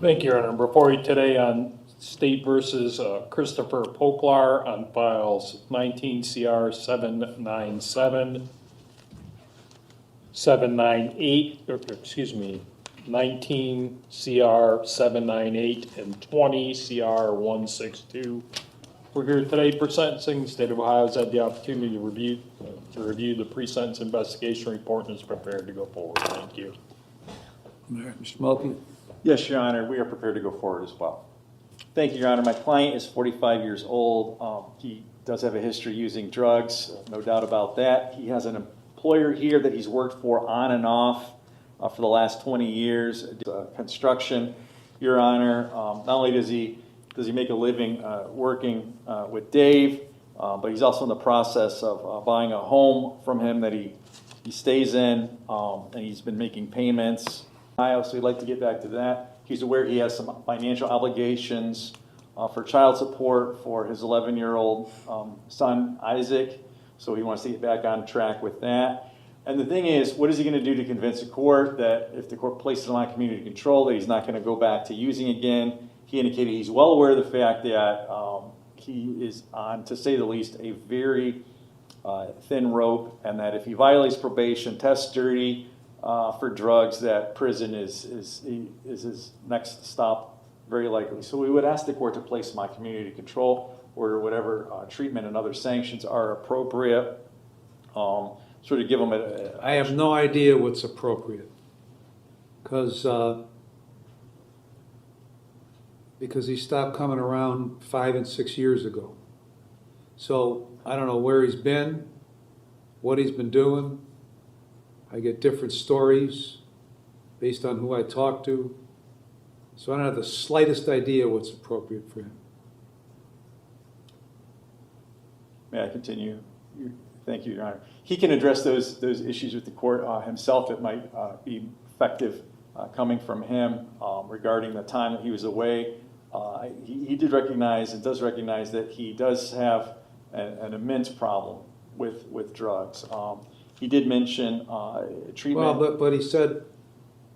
Thank you, Your Honor. Before you today on State versus Christopher Poklar on files 19 CR 797, 798, or excuse me, 19 CR 798 and 20 CR 162. We're here today for sentencing. The State of Ohio has had the opportunity to review the pre-sentence investigation report and is prepared to go forward. Thank you. All right, Mr. Mulkey. Yes, Your Honor, we are prepared to go forward as well. Thank you, Your Honor. My client is 45 years old. He does have a history using drugs, no doubt about that. He has an employer here that he's worked for on and off for the last 20 years, construction, Your Honor. Not only does he make a living working with Dave, but he's also in the process of buying a home from him that he stays in, and he's been making payments. So we'd like to get back to that. He's aware he has some financial obligations for child support for his 11-year-old son, Isaac. So he wants to get back on track with that. And the thing is, what is he going to do to convince the court that if the court places him on community control, that he's not going to go back to using again? He indicated he's well aware of the fact that he is on, to say the least, a very thin rope, and that if he violates probation, tests dirty, for drugs, that prison is his next stop, very likely. So we would ask the court to place him on community control, or whatever treatment and other sanctions are appropriate. Sort of give him I have no idea what's appropriate, because he stopped coming around 5 and 6 years ago. So I don't know where he's been, what he's been doing. I get different stories based on who I talk to. So I don't have the slightest idea what's appropriate for him. May I continue? Thank you, Your Honor. He can address those issues with the court himself. It might be effective coming from him regarding the time that he was away. He did recognize and does recognize that he does have an immense problem with drugs. He did mention treatment. Well, but he said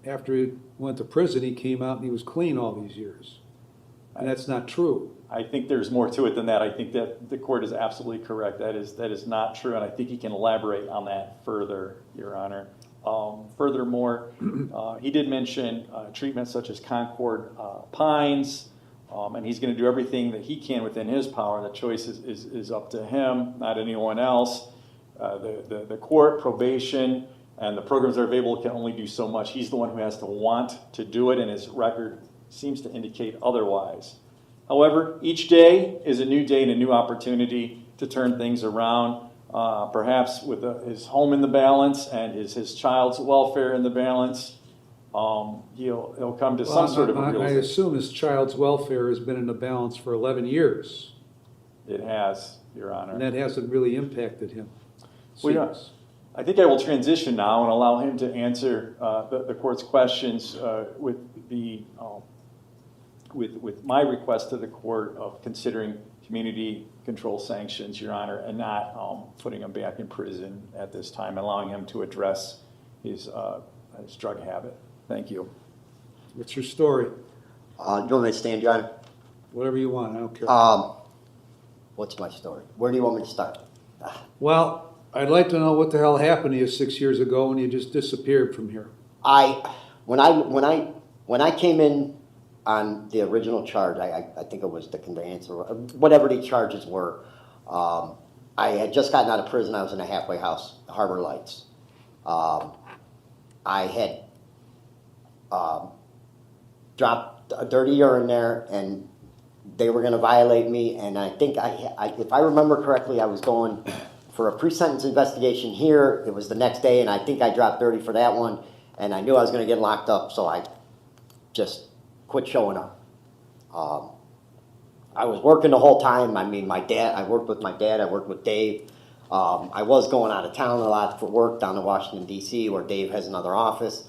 after he went to prison, he came out and he was clean all these years. And that's not true. I think there's more to it than that. I think that the court is absolutely correct. That is not true, and I think he can elaborate on that further, Your Honor. Furthermore, he did mention treatments such as Concord Pines, and he's going to do everything that he can within his power. The choice is up to him, not anyone else. The court, probation, and the programs that are available can only do so much. He's the one who has to want to do it, and his record seems to indicate otherwise. However, each day is a new day and a new opportunity to turn things around, perhaps with his home in the balance and his child's welfare in the balance. He'll come to some sort of a realization. I assume his child's welfare has been in the balance for 11 years. It has, Your Honor. And that hasn't really impacted him. Well, I think I will transition now and allow him to answer the court's questions with my request to the court of considering community control sanctions, Your Honor, and not putting him back in prison at this time, allowing him to address his drug habit. Thank you. What's your story? Do you want me to stand, John? Whatever you want, I don't care. What's my story? Where do you want me to start? Well, I'd like to know what the hell happened to you 6 years ago when you just disappeared from here. When I came in on the original charge, I think it was the conveyance or whatever the charges were. I had just gotten out of prison. I was in a halfway house, Harbor Lights. I had dropped a dirty urine there, and they were going to violate me. And I think if I remember correctly, I was going for a pre-sentence investigation here. It was the next day, and I think I dropped dirty for that one. And I knew I was going to get locked up, so I just quit showing up. I was working the whole time. I mean, I worked with my dad, I worked with Dave. I was going out of town a lot for work down in Washington, D.C., where Dave has another office.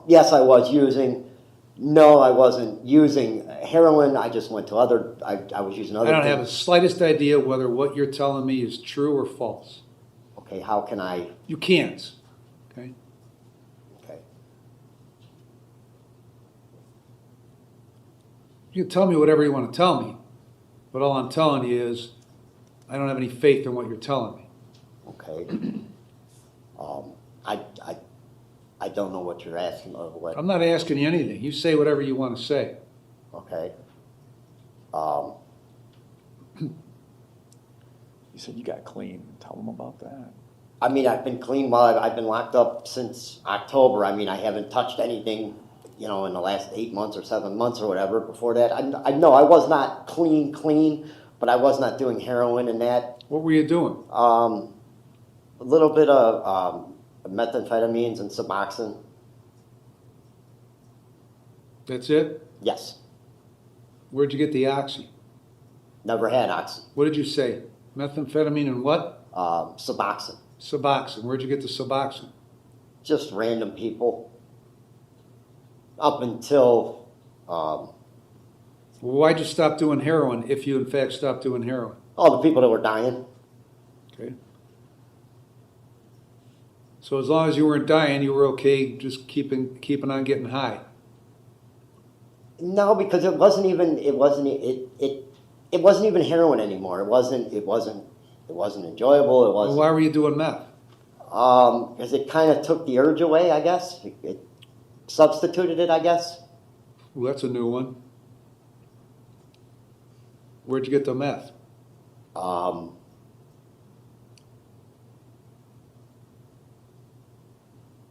Yes, I was using. No, I wasn't using heroin. I just went to I was using other I don't things. have the slightest idea whether what you're telling me is true or false. Okay, how can I? You can't. Okay. Okay. You can tell me whatever you want to tell me, but all I'm telling you is, I don't have any faith in what you're telling me. Okay. I don't know what you're asking or what, I'm not asking you anything. You say whatever you want to say. okay? You said you got clean. Tell them about that. I mean, I've been clean while I've been locked up since October. I mean, I haven't touched anything, you know, in the last 8 months or 7 months or whatever. Before that, I know I was not clean, but I was not doing heroin and that. What were you doing? A little bit of methamphetamines and Suboxone. That's it? Yes. Where'd you get the oxy? Never had Oxy. What did you say? Methamphetamine and what? Suboxone. Suboxone. Where'd you get the Suboxone? Just random people. Up until, Well, why'd you stop doing heroin if you in fact stopped doing heroin? all the people that were dying. Okay. So as long as you weren't dying, you were okay just keeping on getting high. No, because it wasn't even heroin anymore. It wasn't enjoyable. It Well, wasn't why were you doing meth? because it kind of took the urge away. I guess it substituted it. I guess Well, that's a new one. Where'd you get the meth?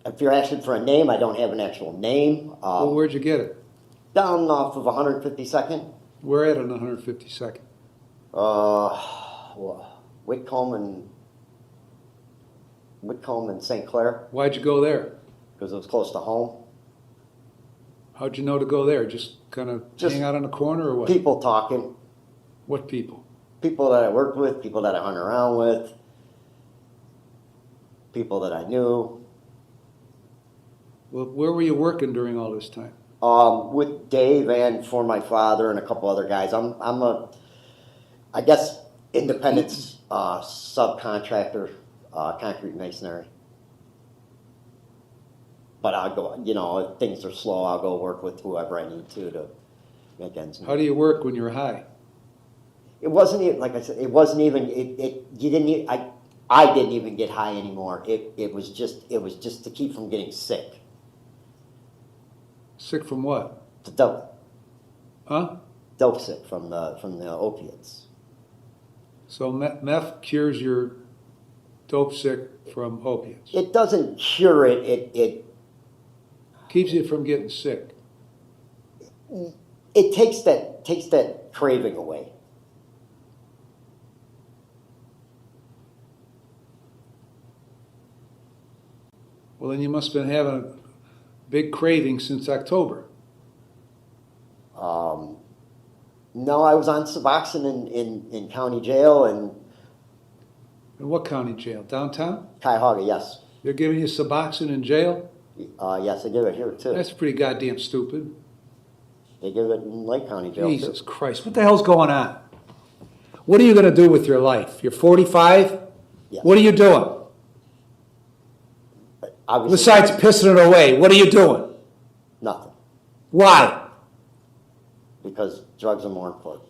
if you're asking for a name, I don't have an actual name. Well, where'd you get it? Down off of 152nd, We're at on 152nd. Whitcomb and St. Clair, Why'd you go there? because it was close to home. How'd you know to go there? Just kind of Just hang out on the corner or what? People talking, What people? people that I worked with, people that I hung around with, people that I knew. Well, where were you working during all this time? With Dave and for my father and a couple other guys. I guess, independent subcontractor, concrete masonry. But I'll go, you know, if things are slow, I'll go work with whoever I need to make ends meet. How do you work when you're high? It wasn't even, like I said, it wasn't even, you didn't even, I didn't even get high anymore. It was just to keep from getting sick. Sick from what? The dope. Huh? Dope sick from the opiates. So meth cures your dope sick from opiates. It doesn't cure it. It Keeps you from getting sick. takes that craving away. Well, then you must have been having a big craving since October. No, I was on Suboxone in county jail in In what county jail? Downtown? Cuyahoga. Yes, They're giving you Suboxone in jail? yes, they give it here too. That's pretty goddamn stupid. They give it in Lake County jail Jesus too. Christ, what the hell's going on? What are you going to do with your life? You're 45? Yes. What are you doing? Obviously, Besides pissing it away, what are you doing? nothing, Why? because drugs are more important.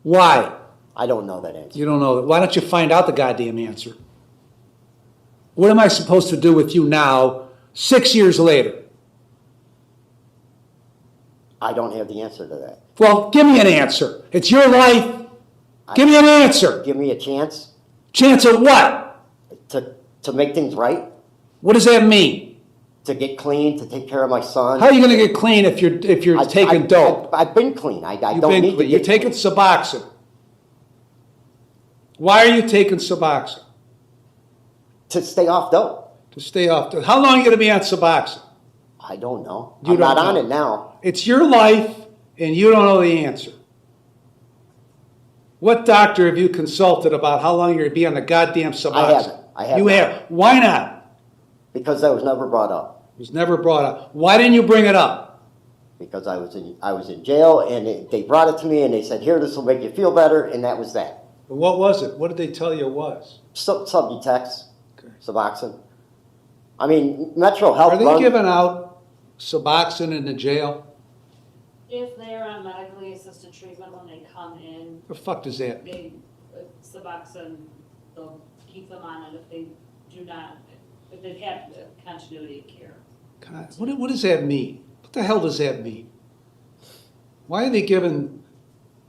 Why? I don't know that answer. You don't know that. Why don't you find out the goddamn answer? What am I supposed to do with you now, 6 years later? I don't have the answer to that. Well, give me an answer. It's your life. Give me an answer. Give me a chance Chance of what? to make things right, What does that mean? to get clean, to take care of my son. How are you going to get clean if you're taking dope? I've been clean. I You've don't been need to clean. You're get taking clean. Suboxone. Why are you taking Suboxone? To stay off dope. To stay off. How long are you going to be on Suboxone? I don't know. You I'm not don't on know. it now. It's your life, and you don't know the answer. What doctor have you consulted about how long you're going to be on the goddamn Suboxone? I haven't. I haven't. You have. Why not? Because that was never brought up. It was never brought up. Why didn't you bring it up? Because I was in jail, and they brought it to me, and they said, "Here, this will make you feel better," and that was that. What was it? What did they tell you it was? Subutex, Okay. Suboxone. I mean, Metro Health. Are they runs- giving out Suboxone in the jail? If they're on medically assisted treatment when they come in, The fuck does that mean? they, Suboxone, they'll keep them on it if they do not, if they have continuity of care. God, what does that mean? What the hell does that mean? Why are they giving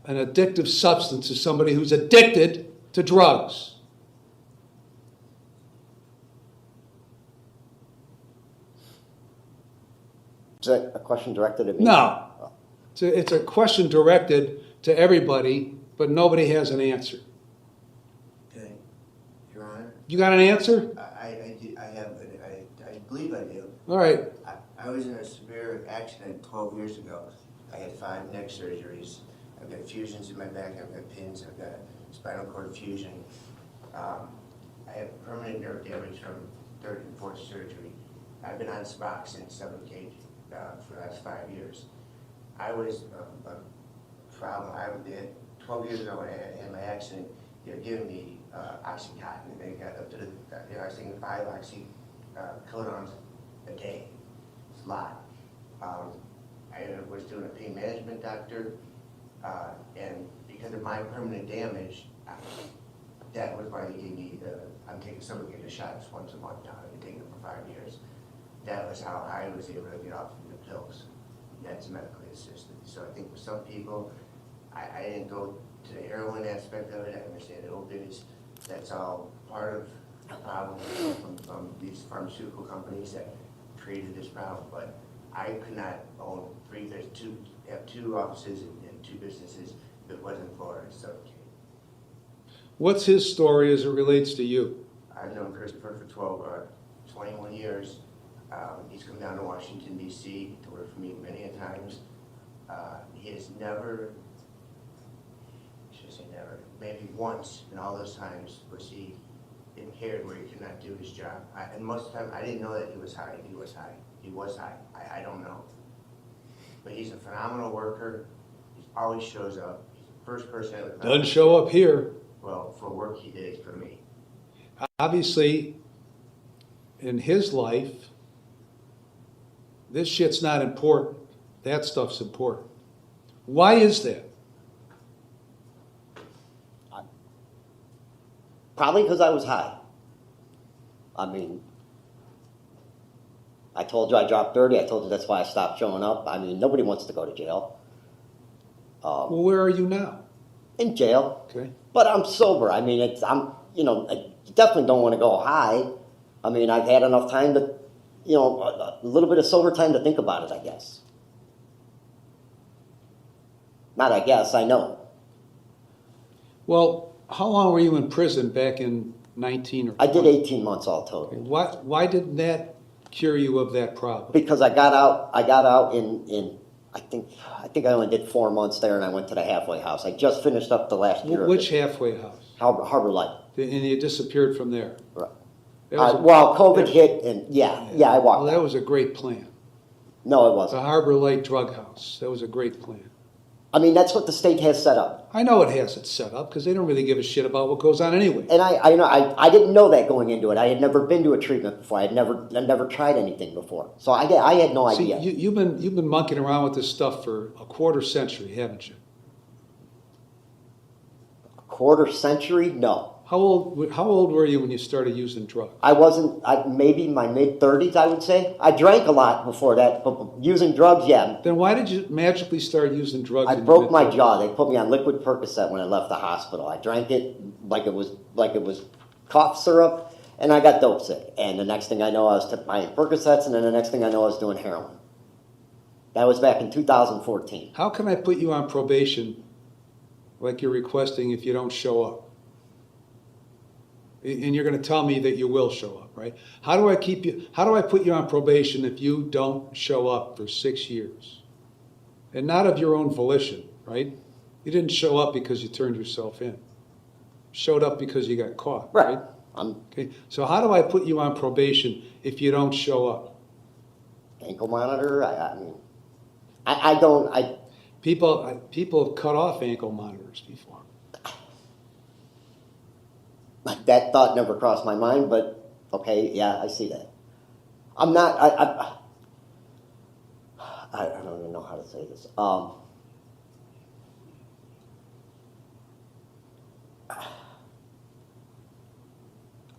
an addictive substance to somebody who's addicted to drugs? Is that a question directed at me? No. It's a question directed to everybody, but nobody has an answer. Okay, Your Honor, You got an answer? I believe I do. All right. I was in a severe accident 12 years ago. I had 5 neck surgeries. I've got fusions in my back, I've got pins, I've got spinal cord fusion. I have permanent nerve damage from 3rd and 4th surgery. I've been on Suboxone 7 kg for the last 5 years. I was a problem. I did 12 years ago when I had my accident. They were giving me Oxycontin, and they got up to the, I was taking 5 kilograms a day. It's a lot. I was doing a pain management doctor, and because of my permanent damage, that was why they gave me I'm taking Suboxone shots once a month now. I've been taking them for 5 years. That was how I was able to get off of the pills. That's medically assisted. So I think with some people, I didn't go to the heroin aspect of it. I understand the opiates. That's all part of the problem from these pharmaceutical companies that created this problem. But I could not own 3, have 2 offices and 2 businesses if it wasn't for Suboxone. What's his story as it relates to you? I've known Christopher for 21 years. He's come down to Washington, D.C. to work for me many a times. He has never, I should say never, maybe once in all those times was he impaired where he could not do his job. And most of the time, I didn't know that he was high. He was high. He was high. I don't know. But he's a phenomenal worker. He always shows up. He's the first person I would Doesn't show up here. Well, for work he did for me. Obviously, in his life, this shit's not important. That stuff's important. Why is that? Probably because I was high. I mean, I told you I dropped 30. I told you that's why I stopped showing up. I mean, nobody wants to go to jail. Well, where are you now? In jail. Okay. But I'm sober. I mean, I definitely don't want to go high. I mean, I've had enough time to, a little bit of sober time to think about it, I guess. Not I guess, I know. Well, how long were you in prison back in 19 or 20? I did 18 months all total. Why didn't that cure you of that problem? Because I got out in I think I only did 4 months there, and I went to the halfway house. I just finished up the last year. Which halfway house? Harbor Light. And you disappeared from there. Right. That was Well, COVID hit, and yeah, I walked. Well, that was a great plan. No, it The wasn't. Harbor Light Drug House. That was a great plan. I mean, that's what the state has set up. I know it has it set up because they don't really give a shit about what goes on anyway. And I didn't know that going into it. I had never been to a treatment before. I'd never tried anything before. So I had no See, idea. you've been monkeying around with this stuff for a quarter century, haven't you? A quarter century? No. How old were you when you started using drugs? I wasn't, maybe my mid-30s, I would say. I drank a lot before that, but using drugs, yeah. Then why did you magically start using drugs? I in your broke my mid-30s? jaw. They put me on liquid Percocet when I left the hospital. I drank it like it was cough syrup, and I got dope sick. And the next thing I know, I was buying Percocets, and then the next thing I know, I was doing heroin. That was back in 2014. How can I put you on probation like you're requesting if you don't show up? And you're going to tell me that you will show up, right? How do I put you on probation if you don't show up for 6 years? And not of your own volition, right? You didn't show up because you turned yourself in. Showed up because you got caught, right? Okay. So how do I put you on probation if you don't show up? Ankle monitor. People have cut off ankle monitors before. That thought never crossed my mind, but okay, yeah, I see that. I'm not. I don't even know how to say this.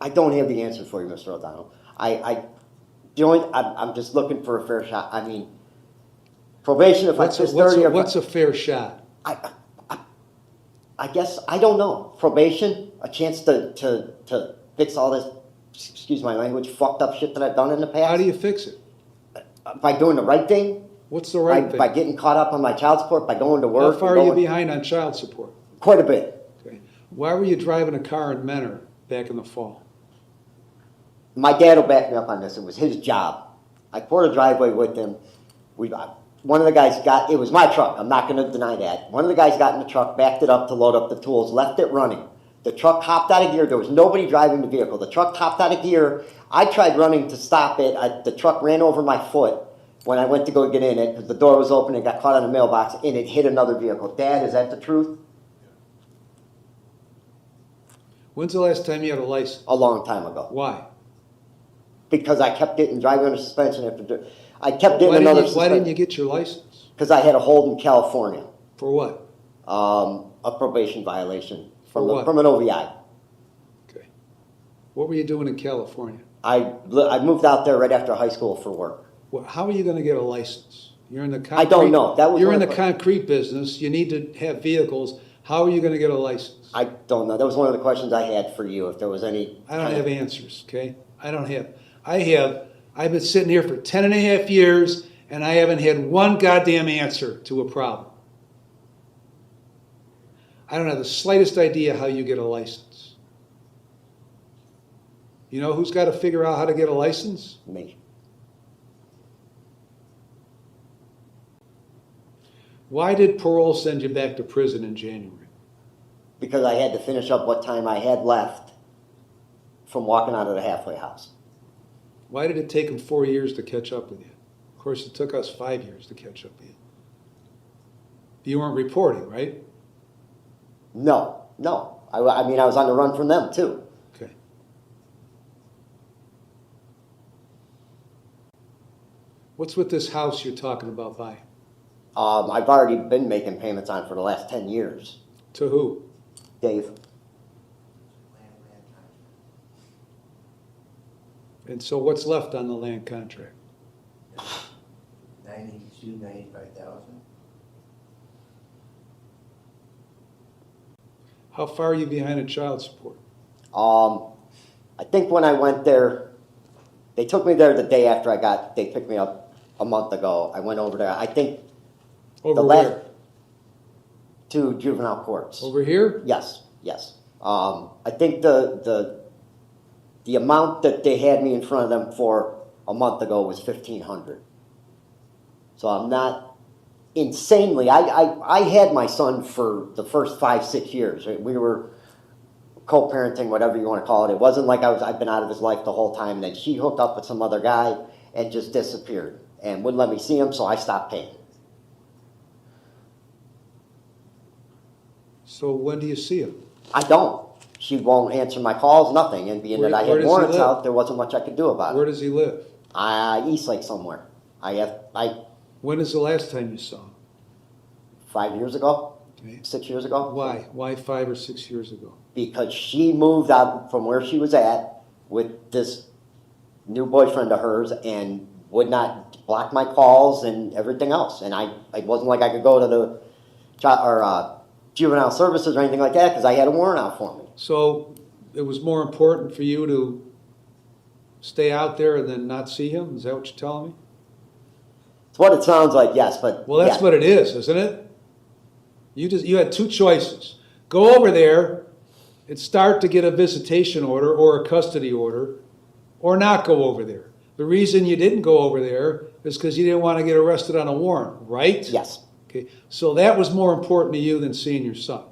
I don't have the answer for you, Mr. O'Donnell. I'm just looking for a fair shot. I mean, probation, if I What's miss 30 or... what's a fair shot? I guess, I don't know. Probation, a chance to fix all this, excuse my language, fucked up shit that I've done in the past. How do you fix it? By doing the right thing. What's the right thing? By getting caught up on my child support, by going to work. How far are you behind on child support? Quite a bit. Okay. Why were you driving a car in Menor back in the fall? My dad will back me up on this. It was his job. I poured a driveway with him. One of the guys it was my truck. I'm not going to deny that. One of the guys got in the truck, backed it up to load up the tools, left it running. The truck hopped out of gear. There was nobody driving the vehicle. The truck hopped out of gear. I tried running to stop it. The truck ran over my foot when I went to go get in it because the door was open and got caught on the mailbox and it hit another vehicle. Dad, is that the truth? When's the last time you had a license? A long time ago. Why? Because I kept getting driving under suspension after. I kept getting another suspension. Why didn't you get your license? Because I had a hold in California. For what? A probation violation For what? from an OVI. Okay. What were you doing in California? I moved out there right after high school for work. Well, how are you going to get a license? You're in the concrete, I don't know. You're one in of the concrete business. You need to have vehicles. How are you going to get a license? I don't know. That was one of the questions I had for you. If there was any. I don't have answers. Okay. I've been sitting here for 10 and a half years and I haven't had one goddamn answer to a problem. I don't have the slightest idea how you get a license. You know who's got to figure out how to get a license? Me. Why did parole send you back to prison in January? Because I had to finish up what time I had left from walking out of the halfway house. Why did it take them 4 years to catch up with you? Of course, it took us 5 years to catch up with you. You weren't reporting, right? No. I mean, I was on the run from them, too. Okay. What's with this house you're talking about buying? I've already been making payments on it for the last 10 years. To who? Dave. And so what's left on the land contract? 95,000. How far are you behind in child support? I think when I went there, they took me there the day after they picked me up a month ago. I went over there. I think Over the last where? to juvenile courts. Over here? Yes. I think the amount that they had me in front of them for a month ago was $1,500. So I'm not insanely. I had my son for the first 5-6 years. We were co-parenting, whatever you want to call it. It wasn't like I've been out of his life the whole time. And then she hooked up with some other guy and just disappeared and wouldn't let me see him, so I stopped paying. So when do you see him? I don't. She won't answer my calls, nothing. And being that I Where had does he warrants live? out, there wasn't much I could do about Where it. does he live? Eastlake somewhere. When is the last time you saw him? 5 years ago, Okay. 6 years ago. Why? Why 5 or 6 years ago? Because she moved out from where she was at with this new boyfriend of hers and would not block my calls and everything else. And it wasn't like I could go to the juvenile services or anything like that because I had a warrant out for me. So it was more important for you to stay out there and then not see him? Is that what you're telling me? It's what it sounds like, yes, but Well, that's yeah. what it is, isn't it? You had two choices. Go over there and start to get a visitation order or a custody order, or not go over there. The reason you didn't go over there is because you didn't want to get arrested on a warrant, right? Yes. Okay. So that was more important to you than seeing your son.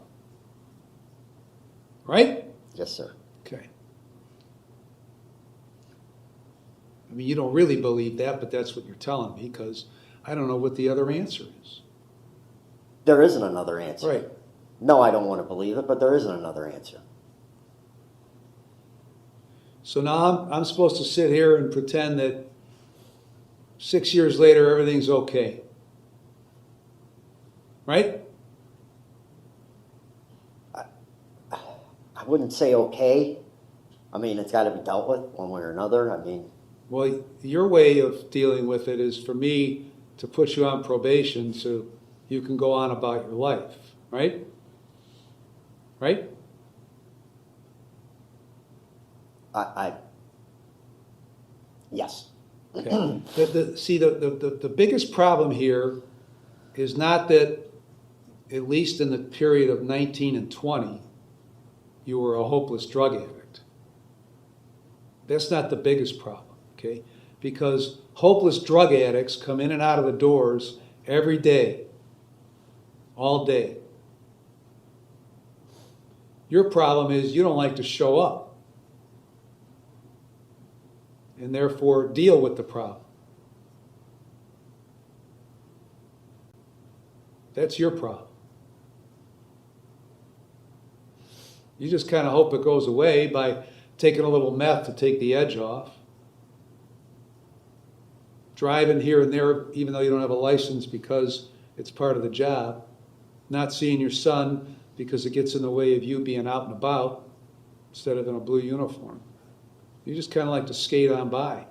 Right? Yes, sir. Okay. I mean, you don't really believe that, but that's what you're telling me, because I don't know what the other answer is. There isn't another answer. Right. No, I don't want to believe it, but there isn't another answer. So now I'm supposed to sit here and pretend that 6 years later everything's okay. right? I wouldn't say okay. I mean, it's gotta be dealt with one way or another. I mean, Well, your way of dealing with it is for me to put you on probation so you can go on about your life, right? Right? yes. Okay. The biggest problem here is not that, at least in the period of 19 and 20, you were a hopeless drug addict. That's not the biggest problem, okay? Because hopeless drug addicts come in and out of the doors every day, all day. Your problem is you don't like to show up, and therefore deal with the problem. That's your problem. You just kind of hope it goes away by taking a little meth to take the edge off. Driving here and there, even though you don't have a license because it's part of the job. Not seeing your son because it gets in the way of you being out and about instead of in a blue uniform. You just kind of like to skate on by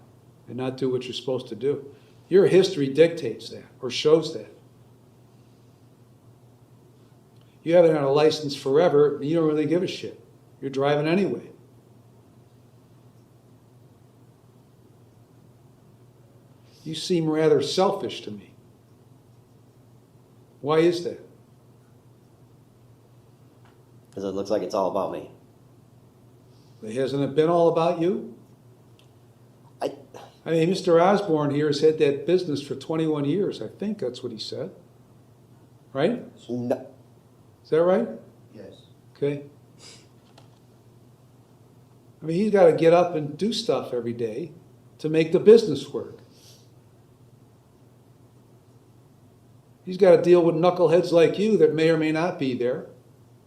and not do what you're supposed to do. Your history dictates that or shows that. You haven't had a license forever, and you don't really give a shit. You're driving anyway. You seem rather selfish to me. Why is that? Because it looks like it's all about me. Hasn't it been all about you? I mean, Mr. Osborne here has had that business for 21 years. I think that's what he said. Right? no, Is that right? Yes. Okay. I mean, he's got to get up and do stuff every day to make the business work. He's got to deal with knuckleheads like you that may or may not be there,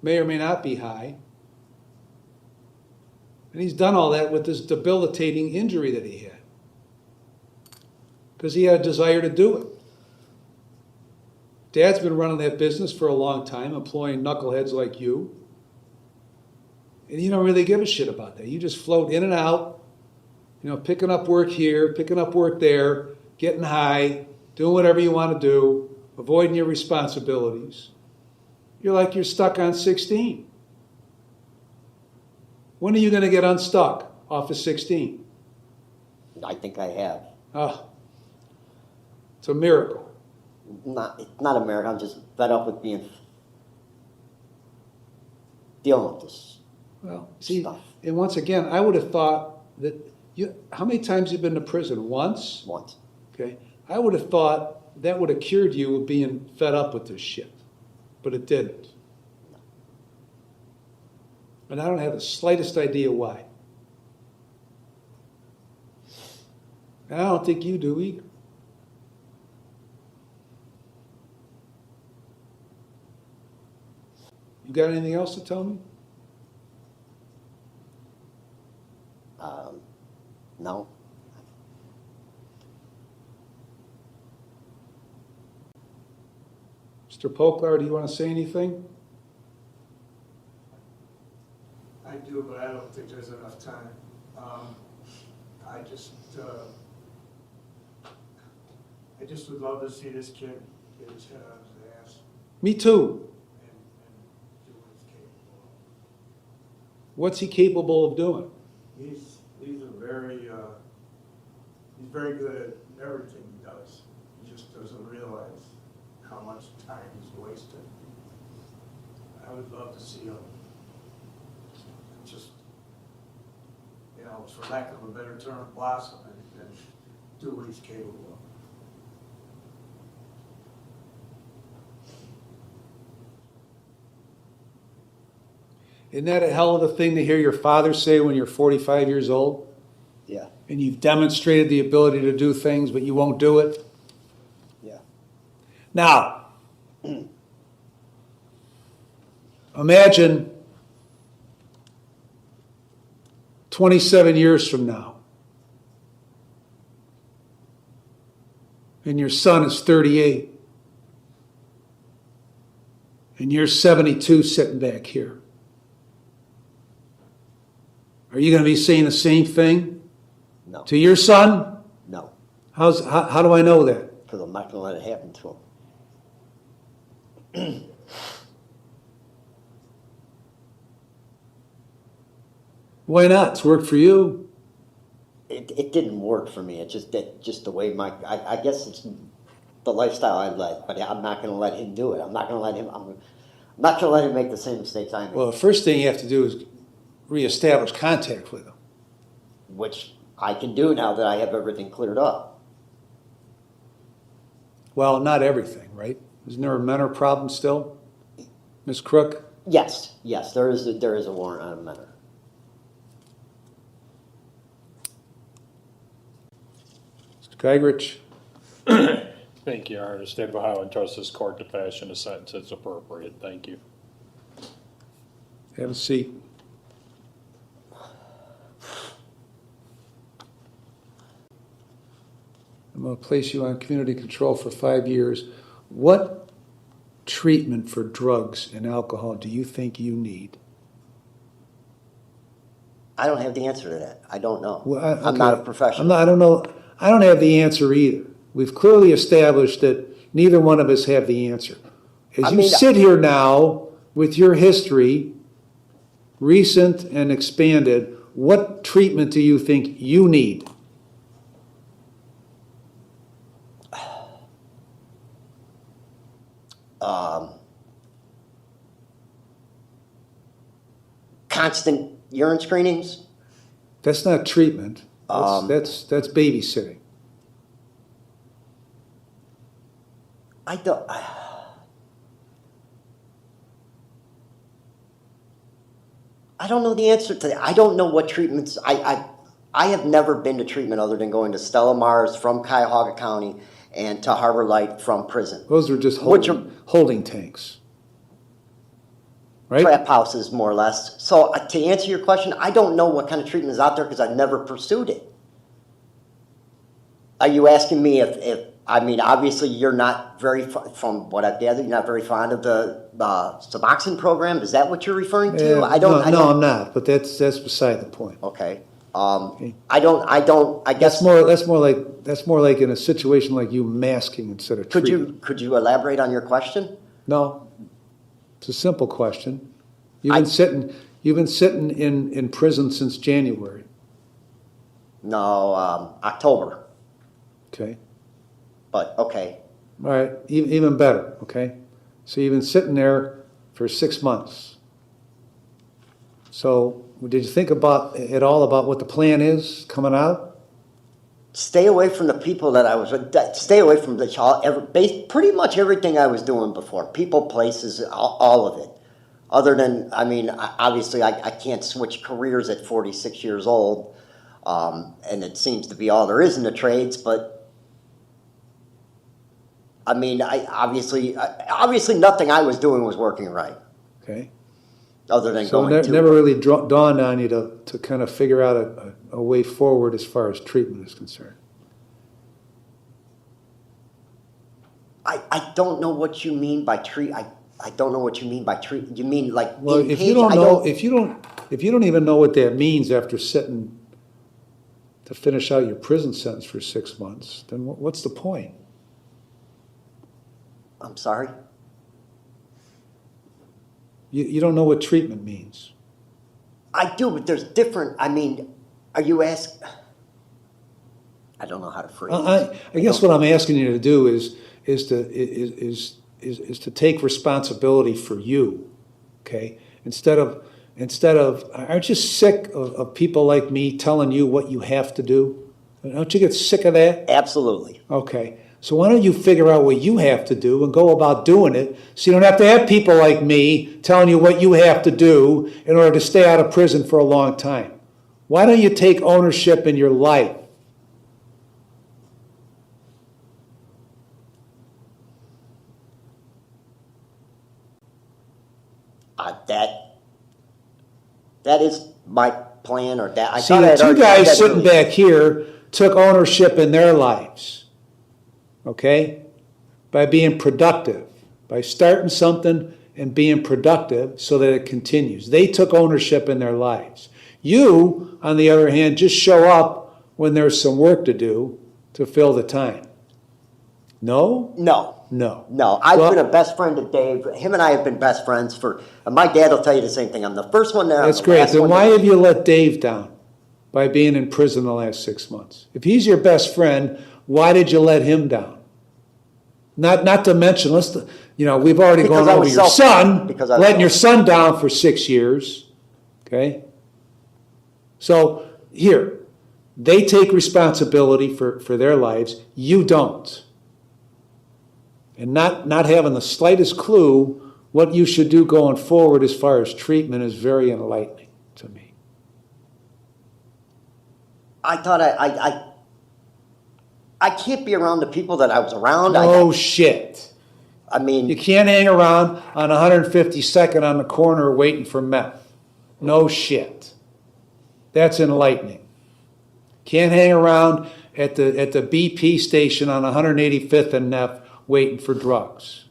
may or may not be high. And he's done all that with this debilitating injury that he had. Because he had a desire to do it. Dad's been running that business for a long time, employing knuckleheads like you. And you don't really give a shit about that. You just float in and out, picking up work here, picking up work there, getting high, doing whatever you want to do, avoiding your responsibilities. You're like you're stuck on 16. When are you going to get unstuck off of 16? I think I have. Ah, it's a miracle. It's not a miracle. I'm just fed up with dealing with this Well, see, stuff and once again, I would have thought that how many times have you been to prison? Once? once. Okay. I would have thought that would have cured you of being fed up with this shit. But it didn't. And I don't have the slightest idea why. And I don't think you do either. You got anything else to tell me? No. Mr. Poklar, do you want to say anything? I do, but I don't think there's enough time. I just would love to see this kid get his head out of his ass Me too. and do what he's capable of. What's he capable of doing? He's very good at everything he does. He just doesn't realize how much time he's wasted. I would love to see him just, for lack of a better term, blossom and do what he's capable of. Isn't that a hell of a thing to hear your father say when you're 45 years old? Yeah. And you've demonstrated the ability to do things, but you won't do it? Yeah. Now, imagine 27 years from now, and your son is 38. and you're 72 sitting back here. Are you going to be saying the same thing No, to your son? no, How do I know that? because I'm not gonna let it happen to him. Why not? It's worked for you. It didn't work for me. It just the way I guess it's the lifestyle I led, but I'm not gonna let him do it. I'm not gonna let him make the same mistakes I made, Well, the first thing you have to do is reestablish contact with him. which I can do now that I have everything cleared up. Well, not everything, right? Isn't there a mentor problem still, Ms. Crook? Yes, there is a warrant on a mentor. Mr. Geigrich? Thank you, Your Honor. The State of Ohio entrusts this court to fashion a sentence that's appropriate. Thank you. Have a seat. I'm going to place you on community control for 5 years. What treatment for drugs and alcohol do you think you need? I don't have the answer to that. I don't know. Well, I'm not a okay. professional. I don't know. I don't have the answer either. We've clearly established that neither one of us have the answer. As you sit here now with your history, recent and expanded, what treatment do you think you need? Constant urine screenings. That's not treatment. That's babysitting. I don't. I don't know the answer to that. I don't know what treatments. I have never been to treatment other than going to Stella Mars from Cuyahoga County and to Harbor Light from prison. Those are just Which holding tanks. Right? Trap houses, more or less. So to answer your question, I don't know what kind of treatment is out there because I've never pursued it. Are you asking me if I mean, obviously you're not very, from what I've gathered, you're not very fond of the Suboxone program. Is that what you're referring to? No, I'm not, but that's beside the point. Okay. Okay. I guess. That's more like in a situation like you masking instead of treating. Could you elaborate on your question? No. It's a simple question. You've been sitting in prison since January. No, October. Okay. But okay. All right. Even better. Okay. So you've been sitting there for 6 months. So did you think at all about what the plan is coming out? Stay away from the people that I was with. Stay away from pretty much everything I was doing before. People, places, all of it. Other than, I mean, obviously I can't switch careers at 46 years old. And it seems to be all there is in the trades. But, I mean, obviously nothing I was doing was working right. Okay. Other than So going to. never really dawned on you to kind of figure out a way forward as far as treatment is concerned. I don't know what you mean by treat. I don't know what you mean by treat. You mean like Well, if you don't even know what that means after sitting to finish out your prison sentence for 6 months, then what's the point? I'm sorry. You don't know what treatment means. I do, but there's different. I mean, are you asking? I don't know how to phrase it. I guess what I'm asking you to do is to take responsibility for you, okay? Instead of, aren't you sick of people like me telling you what you have to do? Don't you get sick of that? Absolutely. Okay. So why don't you figure out what you have to do and go about doing it so you don't have to have people like me telling you what you have to do in order to stay out of prison for a long time? Why don't you take ownership in your life? That is my plan, or that I See, thought the I had two already guys said that sitting earlier. back here took ownership in their lives, okay? By being productive, by starting something and being productive so that it continues. They took ownership in their lives. You, on the other hand, just show up when there's some work to do to fill the time. No? No, No. no. I've Well- been a best friend of Dave. Him and I have been best friends for, my dad will tell you the same thing. I'm the first one there. I'm That's the great. last Then one why there. have you let Dave down by being in prison the last 6 months? If he's your best friend, why did you let him down? Not to mention, we've already Because gone I over was your selfish. son, Because I was letting your selfish. son down for 6 years, okay? So, here, they take responsibility for their lives, you don't. And not having the slightest clue what you should do going forward as far as treatment is very enlightening to me. I thought I can't be around the people that I was around. No shit. I mean, You can't hang around on 152nd on the corner waiting for meth. No shit. That's enlightening. Can't hang around at the BP station on 185th and Neff waiting for drugs.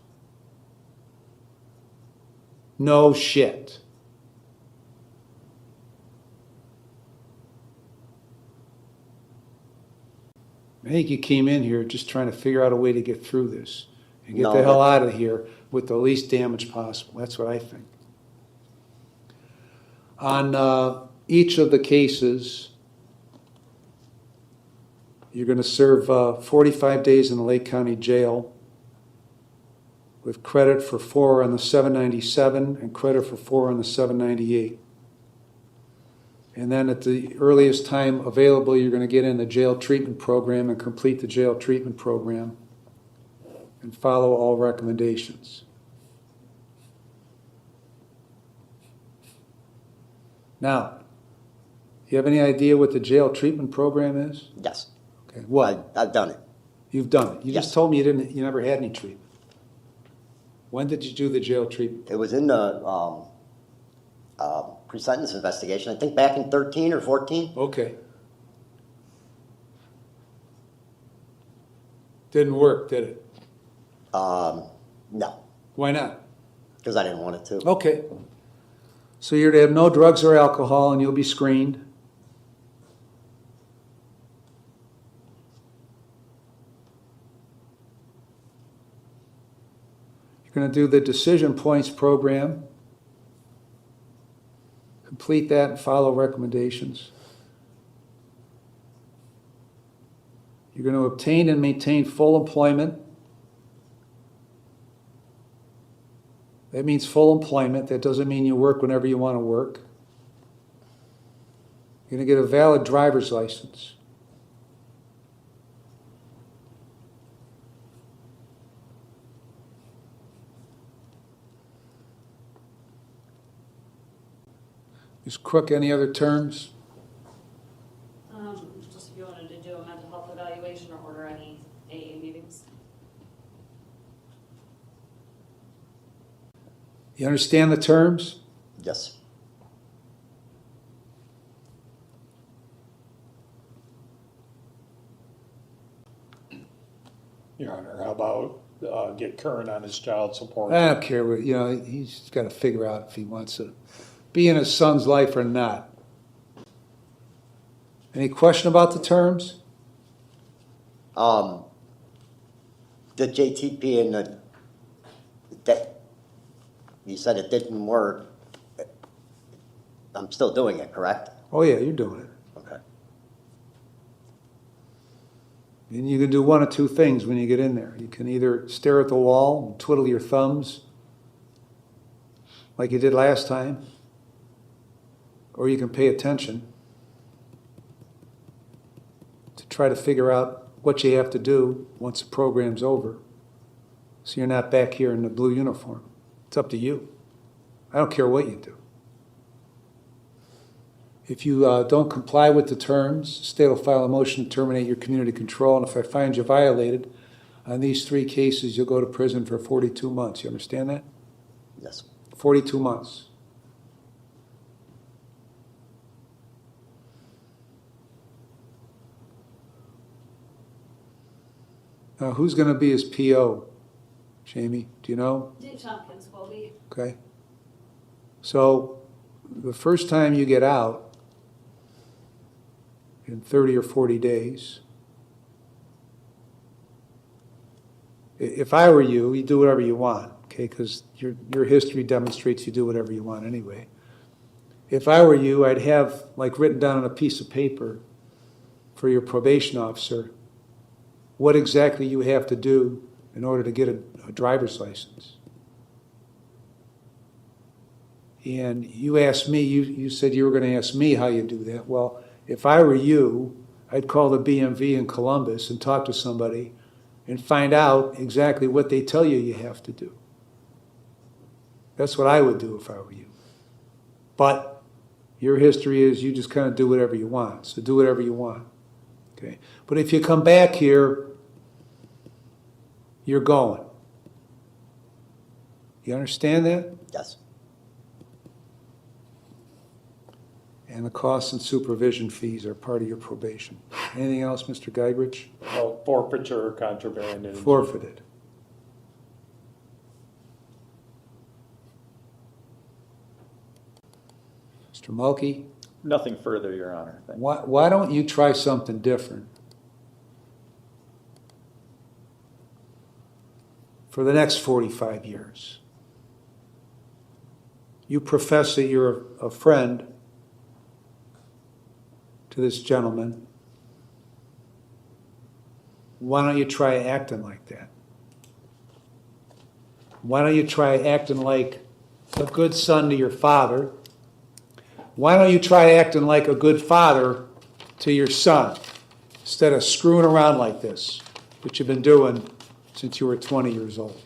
No shit. I think you came in here just trying to figure out a way to get through this and get No, the hell but- out of here with the least damage possible. That's what I think. On each of the cases, you're going to serve 45 days in the Lake County Jail with credit for 4 on the 797 and credit for 4 on the 798. And then at the earliest time available, you're going to get in the jail treatment program and complete the jail treatment program and follow all recommendations. Now, you have any idea what the jail treatment program is? yes, Okay, what? I've done it. You've done it. You just Yes. told me you never had any treatment. When did you do the jail treatment? It was in the pre-sentence investigation, I think back in 13 or 14. Okay. Didn't work, did it? No, Why not? because I didn't want it to. Okay. So you're to have no drugs or alcohol and you'll be screened. You're going to do the decision points program. Complete that and follow recommendations. You're going to obtain and maintain full employment. That means full employment. That doesn't mean you work whenever you want to work. You're going to get a valid driver's license. Is Crook any other terms? Just if you wanted to do a mental health evaluation or order any AA meetings. You understand the terms? Yes. Your Honor, how about get current on his child support? I don't care what, he's got to figure out if he wants to be in his son's life or not. Any question about the terms? The JTP and that, you said it didn't work. I'm still doing it, correct? Oh yeah, you're doing it. Okay. And you can do one of two things when you get in there. You can either stare at the wall and twiddle your thumbs like you did last time, or you can pay attention to try to figure out what you have to do once the program's over, so you're not back here in the blue uniform. It's up to you. I don't care what you do. If you don't comply with the terms, the state will file a motion to terminate your community control, and if I find you violated on these 3 cases, you'll go to prison for 42 months. You understand that? Yes. 42 months. Now, who's going to be his PO? Jamie, do you know? Dave Tompkins, Colby. Okay. So the first time you get out, in 30 or 40 days, if I were you, you do whatever you want, okay? Because your history demonstrates you do whatever you want anyway. If I were you, I'd have like written down on a piece of paper for your probation officer what exactly you have to do in order to get a driver's license. And you asked me, you said you were going to ask me how you do that. Well, if I were you, I'd call the BMV in Columbus and talk to somebody and find out exactly what they tell you have to do. That's what I would do if I were you. But your history is you just kind of do whatever you want. So do whatever you want. Okay? But if you come back here, you're going. You understand that? Yes. And the costs and supervision fees are part of your probation. Anything else, Mr. Geigrich? Well, forfeiture, contraband, and. Forfeited. Mr. Mulkey, Nothing further, Your Honor. Thank you. why don't you try something different? For the next 45 years. You profess that you're a friend to this gentleman. Why don't you try acting like that? Why don't you try acting like a good son to your father? Why don't you try acting like a good father to your son instead of screwing around like this, which you've been doing since you were 20 years old?